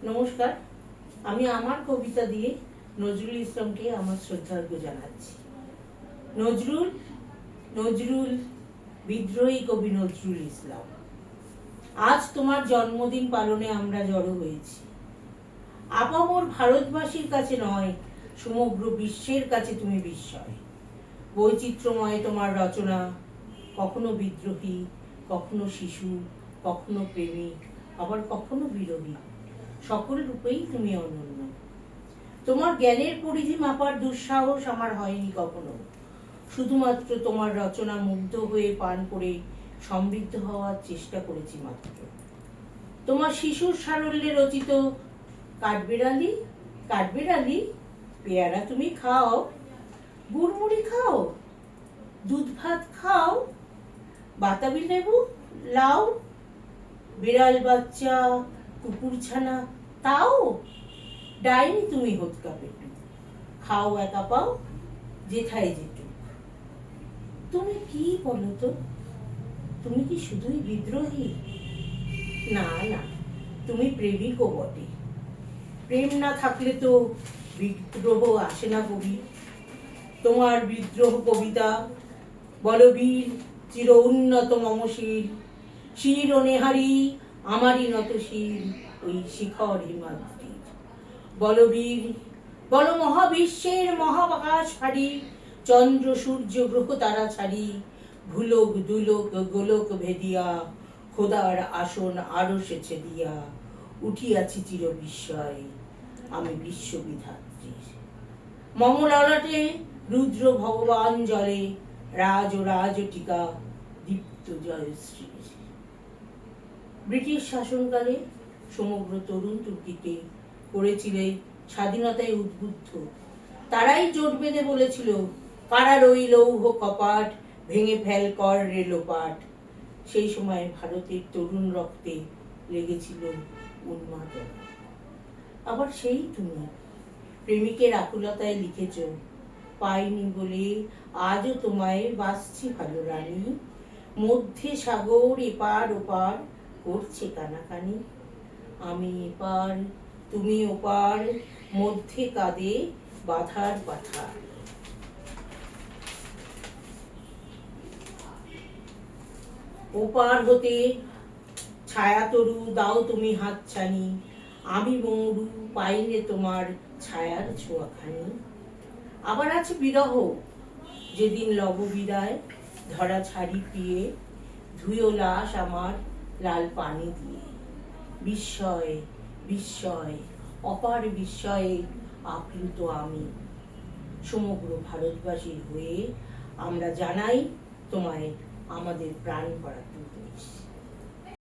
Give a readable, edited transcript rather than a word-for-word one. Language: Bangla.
নমস্কার, আমি আমার কবিতা দিয়ে নজরুল ইসলামকে আমার শ্রদ্ধার্ঘ্য জানাচ্ছি। নজরুল নজরুল বিদ্রোহী কবি নজরুল ইসলাম, আজ তোমার জন্মদিন পালনে আমরা জড়ো হয়েছি। আপামর ভারতবাসীর কাছে নয়, সমগ্র বিশ্বের কাছে তুমি বিস্ময়। বৈচিত্র্যময় তোমার রচনা, কখনো বিদ্রোহী, কখনো শিশু, কখনো প্রেমিক, আবার কখনো বিরোহী। সকল রূপেই তুমি অনন্য। তোমার জ্ঞানের পরিধি মাপার দুঃসাহস আমার হয়নি কখনো। শুধুমাত্র তোমার রচনা মুগ্ধ হয়ে পান করে সমৃদ্ধ হওয়ার চেষ্টা করেছি মাত্র। তোমার শিশুর সারল্যে রচিত কাঠবেড়ালি কাঠবেড়ালি, পেয়ারা তুমি খাও, গুড়মুড়ি খাও, দুধ ভাত খাও, বাতাবি লেবু লাও, বিড়াল বাচ্চা, কুকুর ছানা তাও, ডাইনি তুমি হোৎকা পেটু, খাও একা পাও, যেথায় যেটু। তুমি কি বলো তো, তুমি কি শুধুই বিদ্রোহী? না না, তুমি প্রেমিকও বটে। প্রেম না থাকলে তো বিদ্রোহ আসে না কবি। তোমার বিদ্রোহ কবিতা বলবীর চির উন্নত মমশীল, শির ও নেহারি আমারই নত শির ওই শিখর হিমাদ্রির। বলবীর বল মহাবিশ্বের মহাকাশ হারি, চন্দ্র সূর্য গ্রহ তারা ছাড়ি, ভুলোক দুলোক গোলক ভেদিয়া, খোদার আসন আরশে ছেদিয়া, উঠিয়াছি চির বিস্ময় আমি বিশ্ববিধাত্রীর। মমললাটে রুদ্র ভগবান জলে, রাজ ও রাজটিকা দীপ্ত জয়শ্রী। ব্রিটিশ শাসনকালে সমগ্র তরুণ তুর্কিকে করেছিলে স্বাধীনতায় উদ্বুদ্ধ। তারাই জোট বেঁধে বলেছিল, কারার ওই লৌহ কপাট ভেঙে ফেল কর রেলোপাট। সেই সময় ভারতের তরুণ রক্তে লেগেছিল উন্মাদনা। আবার সেই তুমি প্রেমিকের আকুলতায় লিখেছ, পাইনি বলে আজও তোমায় বাসছি ভালো রানী, মধ্যে সাগর এপার ওপার করছে কানাকানি। আমি এপার তুমি ওপার, মধ্যে কাঁদে বাধার পাথা। ওপার হতে ছায়া তরু দাও তুমি হাতছানি, আমি মরু পাইনে তোমার ছায়ার ছোঁয়াখানি। আবার আছে বিরহ, যেদিন লব বিদায় ধরা ছাড়ি প্রিয়ে, ধুয়ো লাশ আমার লাল পানি দিয়ে। বিস্ময় বিস্ময় অপার বিস্ময়ে আপ্লুত আমি। সমগ্র ভারতবাসীর হয়ে আমরা জানাই তোমায় আমাদের প্রাণ ভরা টুকরিশ।